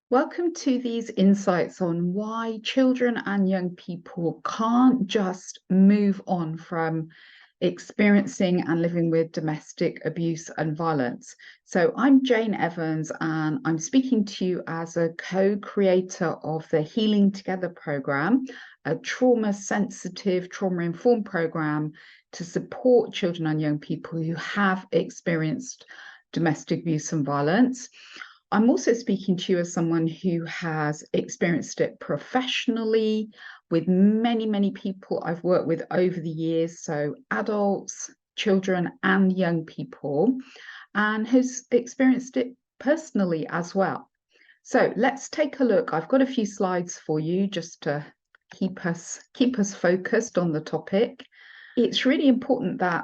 Welcome to these insights on why children and young people can't just move on from experiencing and living with domestic abuse and violence. So, I'm Jane Evans, and I'm speaking to you as a co creator of the Healing Together program, a trauma sensitive, trauma informed program to support children and young people who have experienced domestic abuse and violence. I'm also speaking to you as someone who has experienced it professionally with many, many people I've worked with over the years. So, adults, children, and young people, and has experienced it personally as well. So, let's take a look. I've got a few slides for you just to keep us focused on the topic. It's really important that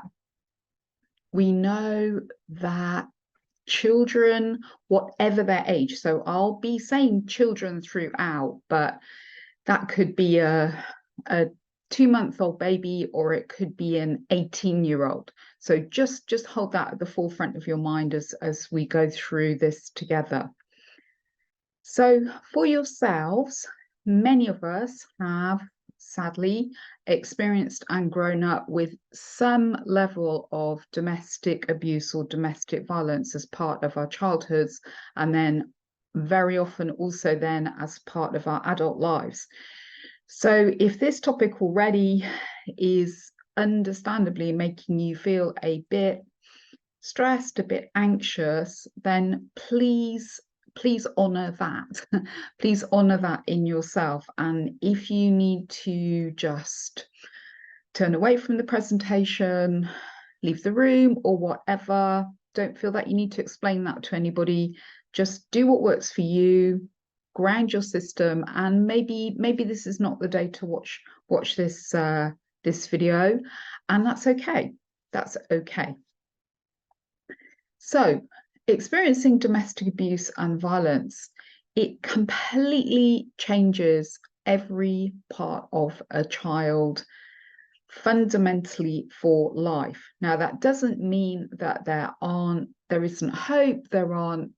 we know that children, whatever their age, so I'll be saying children throughout, but that could be a 2-month-old baby, or it could be an 18-year-old. So just hold that at the forefront of your mind as we go through this together. So for yourselves, many of us have sadly experienced and grown up with some level of domestic abuse or domestic violence as part of our childhoods, and then very often also then as part of our adult lives. So if this topic already is understandably making you feel a bit stressed, a bit anxious, then please honor that. Please honor that in yourself. And if you need to just turn away from the presentation, leave the room, or whatever, don't feel that you need to explain that to anybody. Just do what works for you, ground your system, and maybe this is not the day to watch this this video, and that's okay. That's okay. So, experiencing domestic abuse and violence, it completely changes every part of a child fundamentally for life. Now, that doesn't mean that there isn't hope, there aren't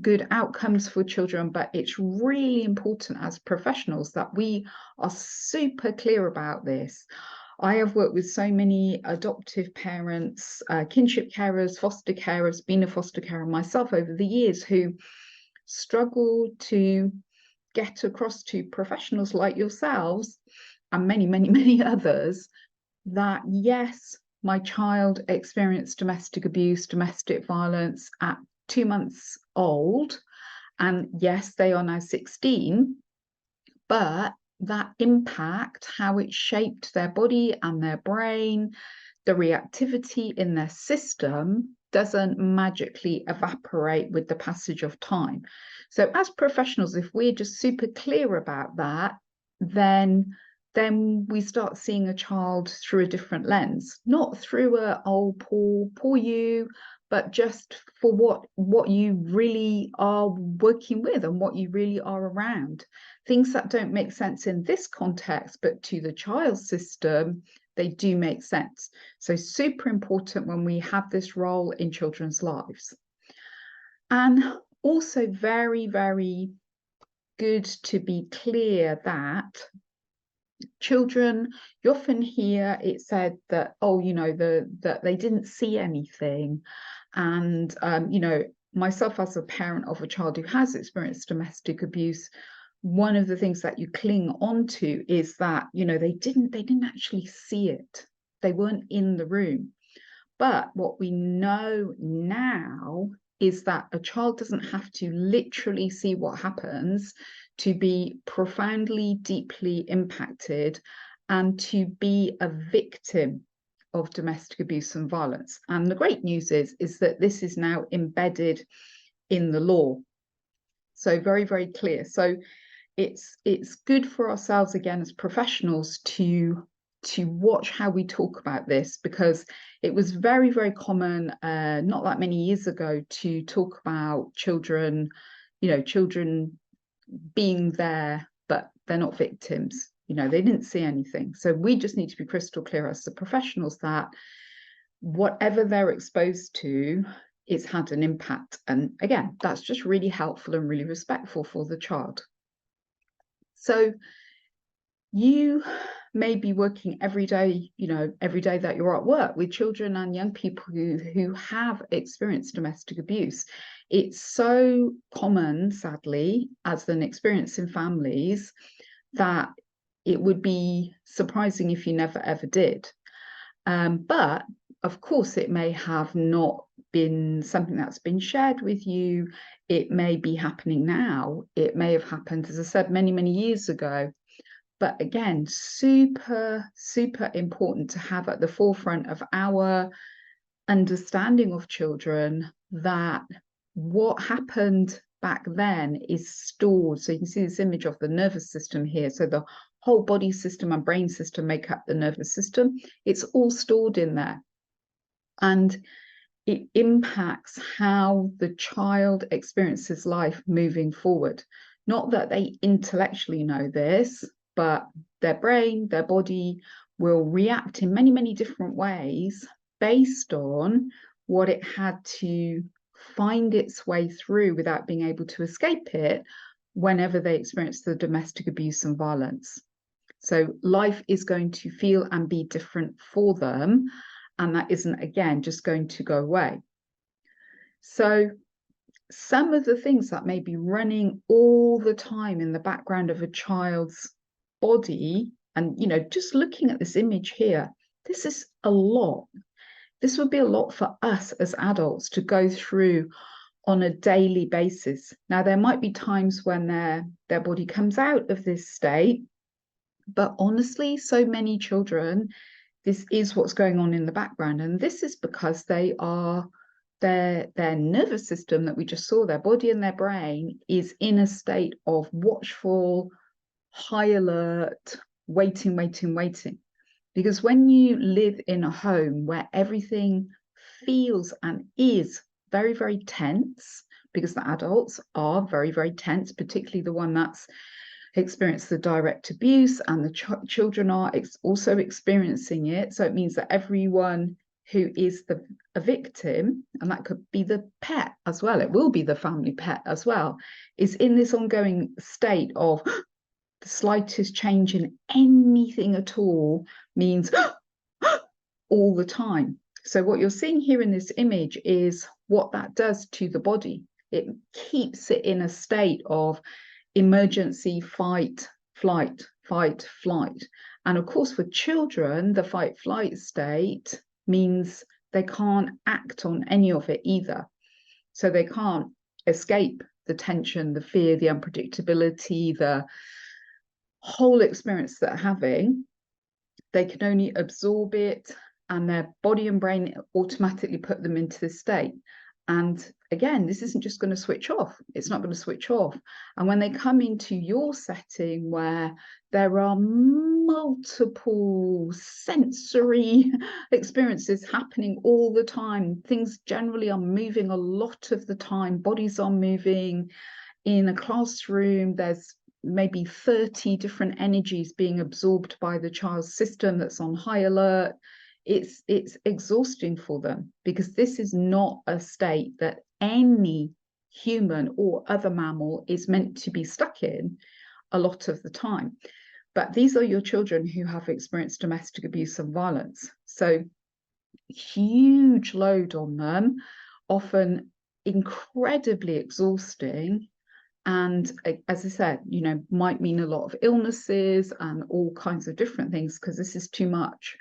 good outcomes for children, but it's really important as professionals that we are super clear about this. I have worked with so many adoptive parents, kinship carers, foster carers, been a foster carer myself over the years, who struggle to get across to professionals like yourselves and many, many, many others that, yes, my child experienced domestic abuse, domestic violence at 2 months old, and yes, they are now 16, but that impact, how it shaped their body and their brain, the reactivity in their system, doesn't magically evaporate with the passage of time. So as professionals, if we're just super clear about that, then we start seeing a child through a different lens, not through a, oh, poor you, but just for what you really are working with and what you really are around. Things that don't make sense in this context, but to the child's system, they do make sense. So super important when we have this role in children's lives. And also very, very good to be clear that children, you often hear it said that, oh, that they didn't see anything. And, myself as a parent of a child who has experienced domestic abuse, one of the things that you cling on to is that, they didn't actually see it. They weren't in the room. But what we know now is that a child doesn't have to literally see what happens to be profoundly, deeply impacted and to be a victim of domestic abuse and violence. And the great news is that this is now embedded in the law. So very, very clear. So it's good for ourselves, again, as professionals, to watch how we talk about this, because it was very, very common not that many years ago to talk about children being there, but they're not victims. They didn't see anything. So we just need to be crystal clear as the professionals that whatever they're exposed to, it's had an impact. And again, that's just really helpful and really respectful for the child. So you may be working every day, every day that you're at work with children and young people who have experienced domestic abuse. It's so common, sadly, as an experience in families, that it would be surprising if you never ever did. But of course, it may have not been something that's been shared with you. It may be happening now. It may have happened, as I said, many, many years ago. But again, super, super important to have at the forefront of our understanding of children that what happened back then is stored. So you can see this image of the nervous system here. So the whole body system and brain system make up the nervous system. It's all stored in there. And it impacts how the child experiences life moving forward. Not that they intellectually know this, but their brain, their body will react in many, many different ways based on what it had to find its way through without being able to escape it whenever they experience the domestic abuse and violence. So life is going to feel and be different for them. And that isn't, again, just going to go away. So some of the things that may be running all the time in the background of a child's body, and just looking at this image here, this is a lot. This would be a lot for us as adults to go through on a daily basis. Now, there might be times when their body comes out of this state, but honestly, so many children, this is what's going on in the background. And this is because their nervous system that we just saw, their body and their brain, is in a state of watchful, high alert, waiting. Because when you live in a home where everything feels and is very, very tense, because the adults are very, very tense, particularly the one that's experienced the direct abuse, and the children are also experiencing it. So it means that everyone who is a victim, and that could be the pet as well, it will be the family pet as well, is in this ongoing state of the slightest change in anything at all means all the time. So what you're seeing here in this image is what that does to the body. It keeps it in a state of emergency, fight, flight, fight, flight. And of course, for children, the fight, flight state means they can't act on any of it either. So they can't escape the tension, the fear, the unpredictability, the whole experience that they're having. They can only absorb it, and their body and brain automatically put them into this state. And again, this isn't just going to switch off. It's not going to switch off. And when they come into your setting where there are multiple sensory experiences happening all the time, things generally are moving a lot of the time, bodies are moving. In a classroom, there's maybe 30 different energies being absorbed by the child's system that's on high alert. It's exhausting for them, because this is not a state that any human or other mammal is meant to be stuck in a lot of the time. But these are your children who have experienced domestic abuse and violence. So huge load on them, often incredibly exhausting. And as I said, might mean a lot of illnesses and all kinds of different things, because this is too much.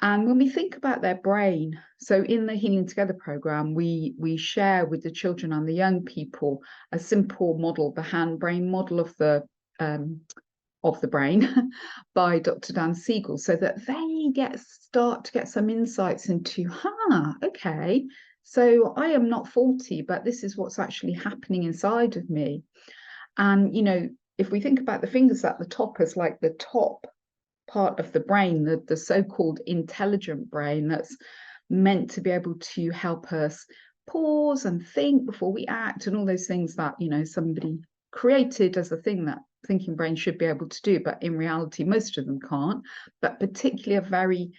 And when we think about their brain, so in the Healing Together program, we share with the children and the young people a simple model, the hand-brain model of the brain by Dr. Dan Siegel, so that they start to get some insights into, okay, so I am not faulty, but this is what's actually happening inside of me. And, if we think about the fingers at the top as like the top part of the brain, the so-called intelligent brain that's meant to be able to help us pause and think before we act, and all those things that somebody created as a thing that thinking brain should be able to do, but in reality most of them can't. But particularly a very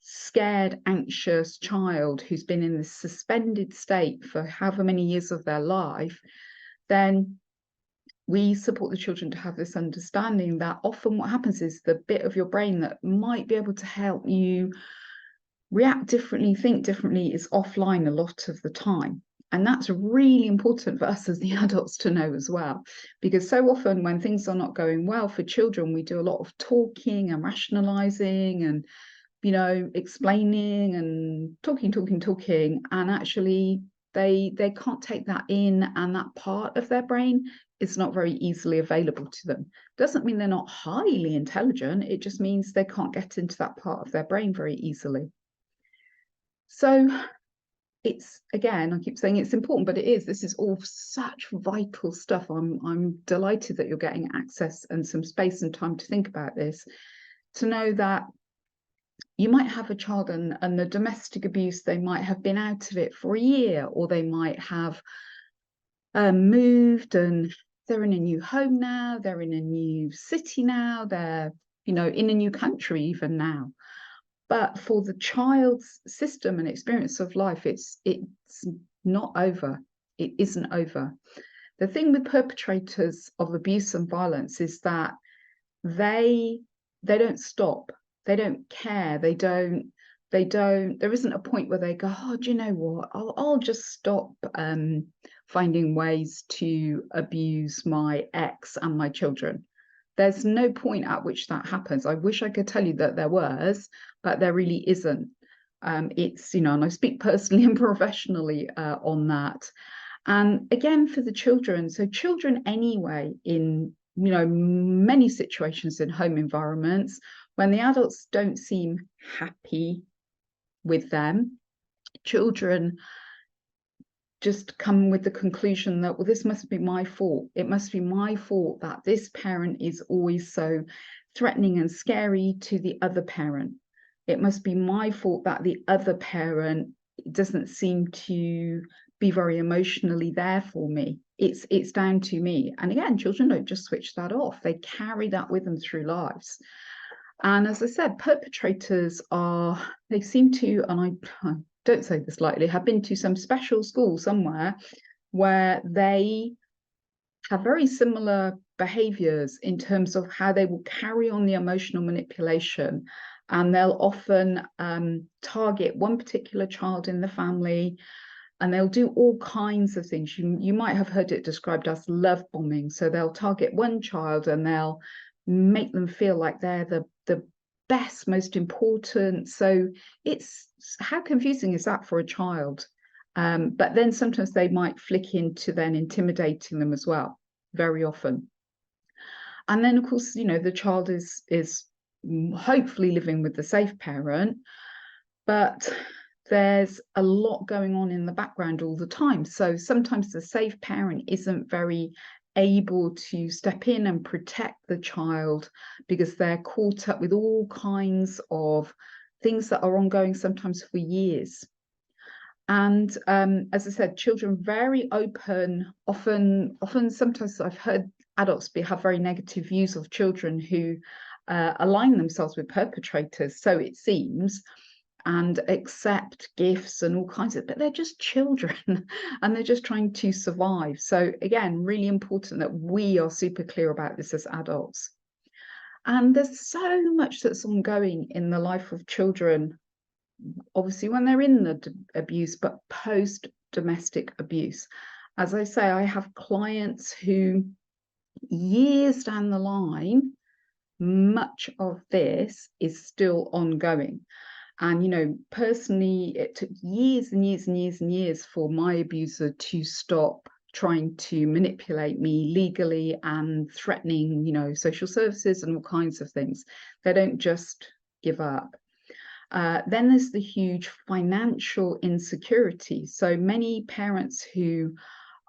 scared, anxious child who's been in this suspended state for however many years of their life, then we support the children to have this understanding that often what happens is the bit of your brain that might be able to help you react differently, think differently, is offline a lot of the time. And that's really important for us as the adults to know as well, because so often when things are not going well for children, we do a lot of talking and rationalizing and, explaining and talking, and actually they can't take that in, and that part of their brain is not very easily available to them. Doesn't mean they're not highly intelligent, it just means they can't get into that part of their brain very easily. So it's, again, I keep saying it's important, but this is all such vital stuff. I'm delighted that you're getting access and some space and time to think about this, to know that you might have a child and the domestic abuse, they might have been out of it for a year, or they might have moved and they're in a new home now, they're in a new city now, they're in a new country even now. But for the child's system and experience of life, it's not over. It isn't over. The thing with perpetrators of abuse and violence is that they don't stop. They don't care. They don't. There isn't a point where they go, oh, do you know what? I'll just stop finding ways to abuse my ex and my children. There's no point at which that happens. I wish I could tell you that there was, but there really isn't. It's, and I speak personally and professionally on that. And again, for the children, so children anyway, in, many situations in home environments, when the adults don't seem happy with them, children just come with the conclusion that, well, this must be my fault. It must be my fault that this parent is always so threatening and scary to the other parent. It must be my fault that the other parent doesn't seem to be very emotionally there for me. It's down to me. And again, children don't just switch that off. They carry that with them through lives. And as I said, perpetrators they seem to, and I don't say this lightly, have been to some special school somewhere where they have very similar behaviors in terms of how they will carry on the emotional manipulation. And they'll often target one particular child in the family, and they'll do all kinds of things. You might have heard it described as love bombing. So they'll target one child and they'll make them feel like they're the best, most important. So it's, how confusing is that for a child? But then sometimes they might flick into then intimidating them as well, very often. And then, of course, the child is hopefully living with the safe parent, but there's a lot going on in the background all the time. So sometimes the safe parent isn't very able to step in and protect the child because they're caught up with all kinds of things that are ongoing, sometimes for years. And as I said, children very open, often sometimes I've heard adults have very negative views of children who align themselves with perpetrators, so it seems, and accept gifts and all kinds of, but they're just children and they're just trying to survive. So again, really important that we are super clear about this as adults. And there's so much that's ongoing in the life of children, obviously when they're in the abuse, but post domestic abuse. As I say, I have clients who years down the line, much of this is still ongoing. And, personally, it took years and years and years and years for my abuser to stop trying to manipulate me legally and threatening, social services and all kinds of things. They don't just give up. Then there's the huge financial insecurity. So many parents who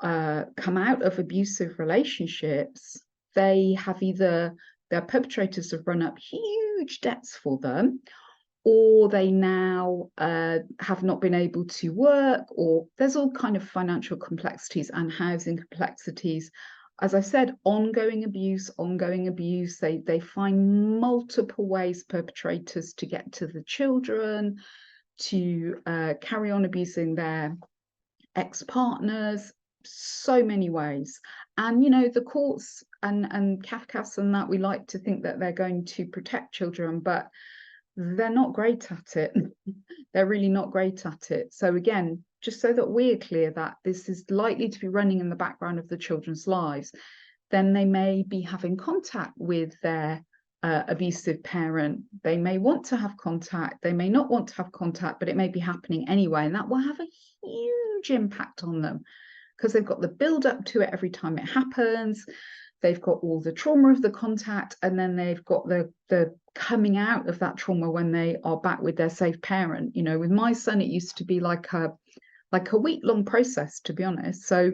come out of abusive relationships, they have either, their perpetrators have run up huge debts for them, or they now have not been able to work, or there's all kind of financial complexities and housing complexities. as I said, ongoing abuse. They find multiple ways, perpetrators, to get to the children, to carry on abusing their ex-partners, so many ways. And the courts and Kafkas and that, we like to think that they're going to protect children, but they're not great at it. They're really not great at it. So again, just so that we're clear that this is likely to be running in the background of the children's lives, then they may be having contact with their abusive parent. They may want to have contact, they may not want to have contact, but it may be happening anyway, and that will have a huge impact on them because they've got the build up to it every time it happens. They've got all the trauma of the contact, and then they've got the coming out of that trauma when they are back with their safe parent. With my son, it used to be like a week-long process, to be honest. So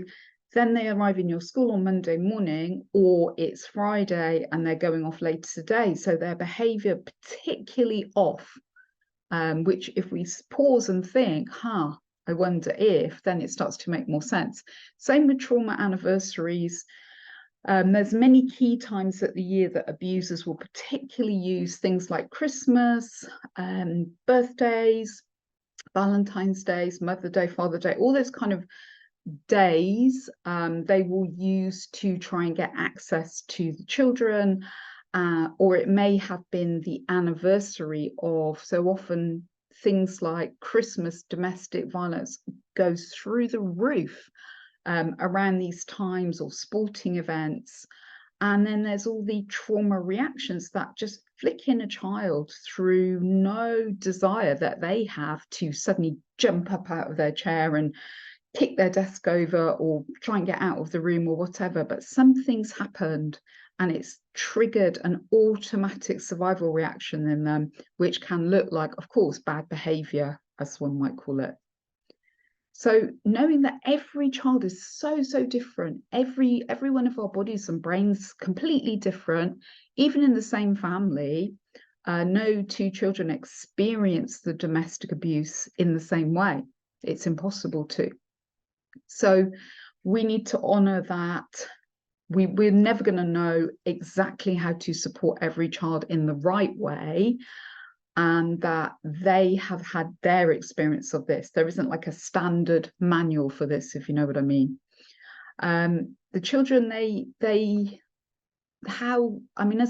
then they arrive in your school on Monday morning, or it's Friday and they're going off later today. So their behavior particularly off, which if we pause and think, I wonder if, then it starts to make more sense. Same with trauma anniversaries. There's many key times at the year that abusers will particularly use things like Christmas, birthdays, Valentine's Days, Mother's Day, Father's Day, all those kind of days they will use to try and get access to the children, or it may have been the anniversary of, so often things like Christmas domestic violence goes through the roof around these times, or sporting events. And then there's all the trauma reactions that just flick in a child through no desire that they have to suddenly jump up out of their chair and kick their desk over or try and get out of the room or whatever. But something's happened and it's triggered an automatic survival reaction in them, which can look like, of course, bad behavior, as one might call it. So knowing that every child is so different, every one of our bodies and brains completely different, even in the same family, no two children experience the domestic abuse in the same way. It's impossible to. So we need to honor that. We're never going to know exactly how to support every child in the right way, and that they have had their experience of this. There isn't like a standard manual for this, if you know what I mean. The children, as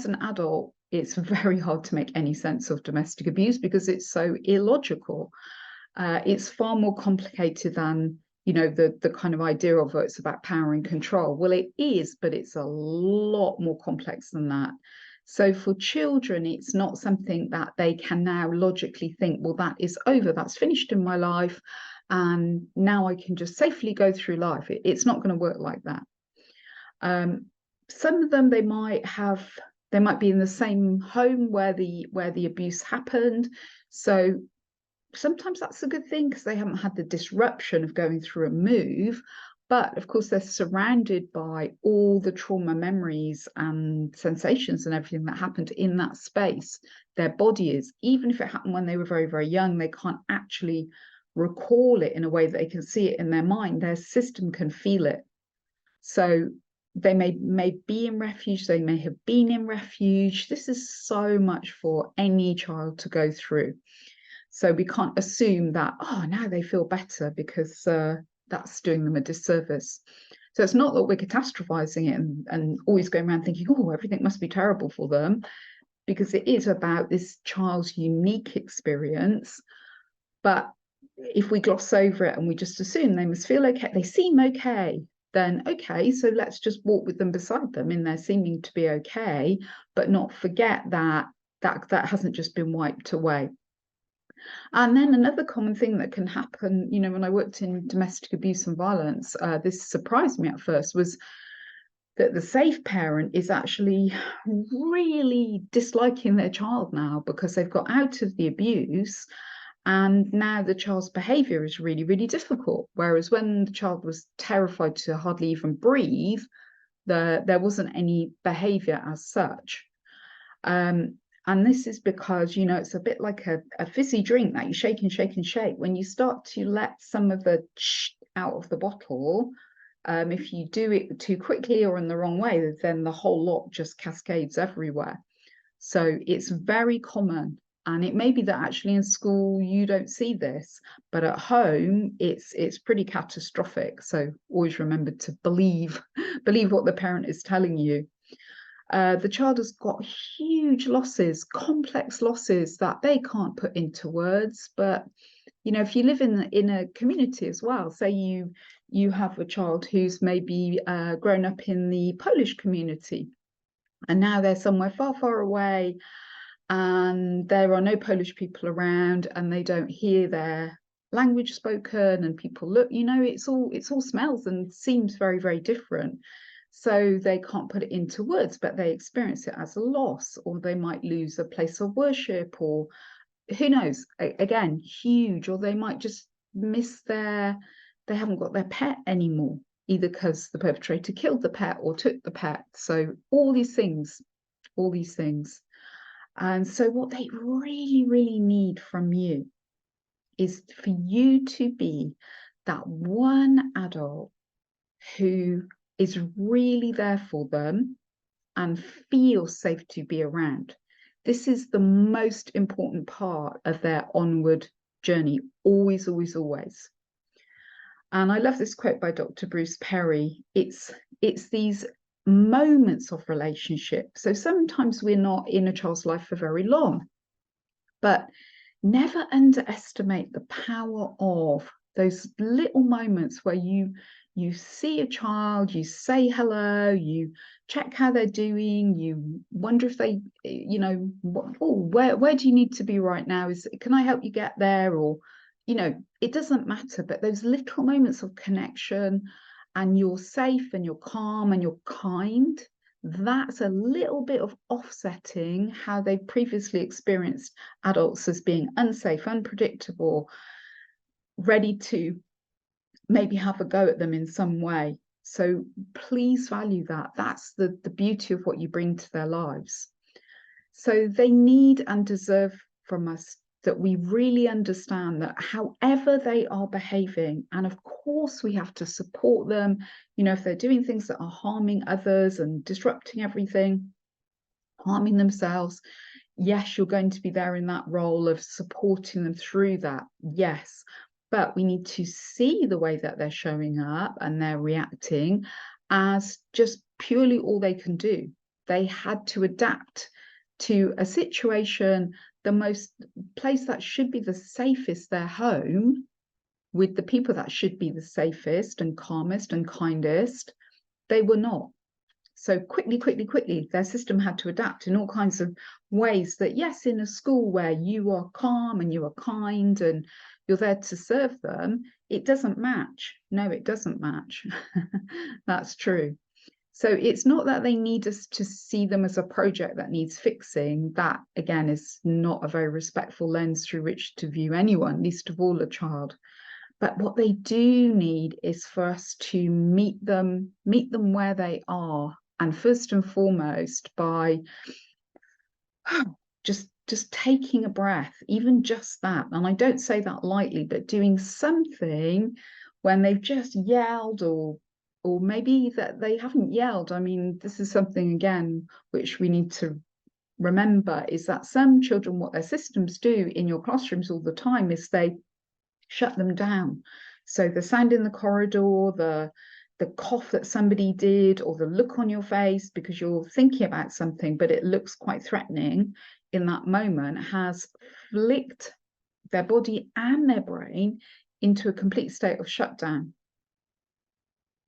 an adult, it's very hard to make any sense of domestic abuse because it's so illogical. It's far more complicated than, the kind of idea of it's about power and control. Well, it is, but it's a lot more complex than that. So for children, it's not something that they can now logically think, well, that is over, that's finished in my life, and now I can just safely go through life. It's not going to work like that. Some of them, they might be in the same home where the abuse happened. So sometimes that's a good thing because they haven't had the disruption of going through a move. But of course, they're surrounded by all the trauma memories and sensations and everything that happened in that space. Their body is, even if it happened when they were very, very young, they can't actually recall it in a way that they can see it in their mind. Their system can feel it. So they may be in refuge, they may have been in refuge. This is so much for any child to go through. So we can't assume that, now they feel better, because that's doing them a disservice. So it's not that we're catastrophizing it and always going around thinking, everything must be terrible for them, because it is about this child's unique experience. But if we gloss over it and we just assume they must feel okay, they seem okay, then okay, so let's just walk with them beside them in their seeming to be okay, but not forget that hasn't just been wiped away. And then another common thing that can happen, when I worked in domestic abuse and violence, this surprised me at first, was that the safe parent is actually really disliking their child now because they've got out of the abuse, and now the child's behavior is really, really difficult. Whereas when the child was terrified to hardly even breathe, there wasn't any behavior as such. And this is because, it's a bit like a fizzy drink that you shake and shake and shake. When you start to let some of the out of the bottle, If you do it too quickly or in the wrong way, then the whole lot just cascades everywhere. So it's very common. And it may be that actually in school you don't see this, but at home it's pretty catastrophic. So always remember to believe what the parent is telling you. The child has got huge losses, complex losses that they can't put into words. But if you live in a community as well, say you have a child who's maybe grown up in the Polish community, and now they're somewhere far, far away, and there are no Polish people around, and they don't hear their language spoken, and people look, it's all smells and seems very, very different. So they can't put it into words, but they experience it as a loss, or they might lose a place of worship, or who knows, again, huge, or they might just miss they haven't got their pet anymore, either because the perpetrator killed the pet or took the pet. So all these things. And so what they really, really need from you is for you to be that one adult who is really there for them and feels safe to be around. This is the most important part of their onward journey, always, always, always. And I love this quote by Dr. Bruce Perry. It's these moments of relationship. So sometimes we're not in a child's life for very long, but never underestimate the power of those little moments where you see a child, you say hello, you check how they're doing, you wonder if they, where do you need to be right now? Can I help you get there? Or, it doesn't matter, but those little moments of connection, and you're safe and you're calm and you're kind, that's a little bit of offsetting how they've previously experienced adults as being unsafe, unpredictable, ready to maybe have a go at them in some way. So please value that. That's the beauty of what you bring to their lives. So they need and deserve from us that we really understand that however they are behaving, and of course we have to support them, if they're doing things that are harming others and disrupting everything, harming themselves, yes, you're going to be there in that role of supporting them through that, yes. But we need to see the way that they're showing up and they're reacting as just purely all they can do. They had to adapt to a situation, the place that should be the safest, their home, with the people that should be the safest and calmest and kindest. They were not. So quickly, their system had to adapt in all kinds of ways that, yes, in a school where you are calm and you are kind and you're there to serve them, it doesn't match. No, it doesn't match. That's true. So it's not that they need us to see them as a project that needs fixing. That, again, is not a very respectful lens through which to view anyone, least of all a child. But what they do need is for us to meet them where they are. And first and foremost, by just taking a breath, even just that. And I don't say that lightly, but doing something when they've just yelled, or maybe that they haven't yelled. I mean, this is something, again, which we need to remember, is that some children, what their systems do in your classrooms all the time is they shut them down. So the sound in the corridor, the cough that somebody did, or the look on your face because you're thinking about something, but it looks quite threatening in that moment, has flicked their body and their brain into a complete state of shutdown.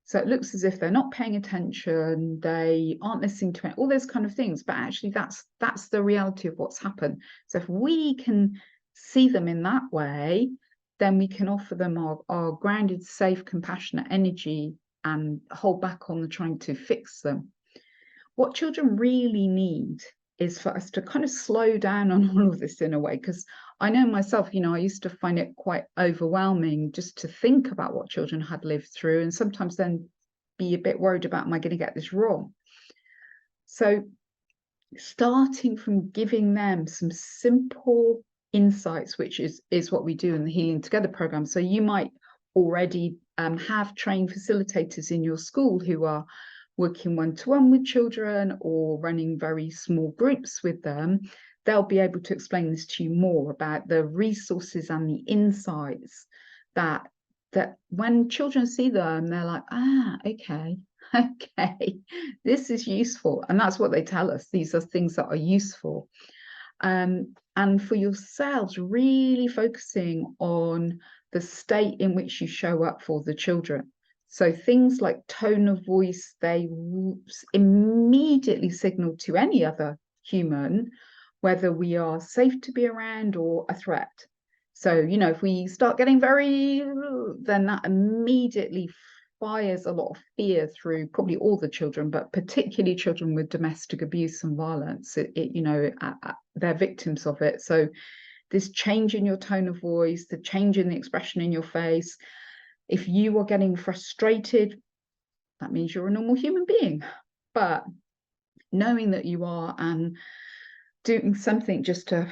So it looks as if they're not paying attention, they aren't listening to it, all those kind of things. But actually, that's the reality of what's happened. So if we can see them in that way, then we can offer them our grounded, safe, compassionate energy and hold back on the trying to fix them. What children really need is for us to kind of slow down on all of this in a way, because I know myself, I used to find it quite overwhelming just to think about what children had lived through, and sometimes then be a bit worried about, am I going to get this wrong? So starting from giving them some simple insights, which is what we do in the Healing Together program. So you might already have trained facilitators in your school who are working one-to-one with children or running very small groups with them, they'll be able to explain this to you more about the resources and the insights that when children see them, they're like, okay, this is useful. And that's what they tell us. These are things that are useful. And for yourselves, really focusing on the state in which you show up for the children. So things like tone of voice, they immediately signal to any other human whether we are safe to be around or a threat. So, if we start getting then that immediately fires a lot of fear through probably all the children, but particularly children with domestic abuse and violence. They're victims of it. So this change in your tone of voice, the change in the expression in your face, if you are getting frustrated, that means you're a normal human being. But knowing that you are and doing something just to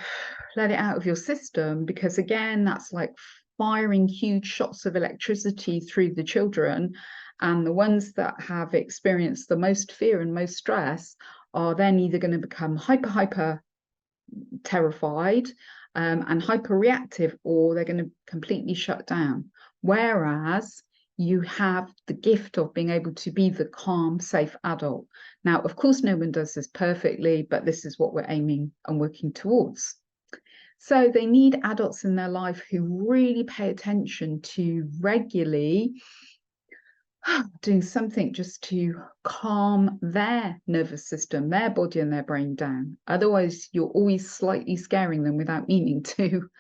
let it out of your system, because again, that's like firing huge shots of electricity through the children, and the ones that have experienced the most fear and most stress are then either going to become hyper terrified and hyper reactive, or they're going to completely shut down. Whereas you have the gift of being able to be the calm, safe adult. Now, of course, no one does this perfectly, but this is what we're aiming and working towards. So they need adults in their life who really pay attention to regularly doing something just to calm their nervous system, their body and their brain down. Otherwise, you're always slightly scaring them without meaning to.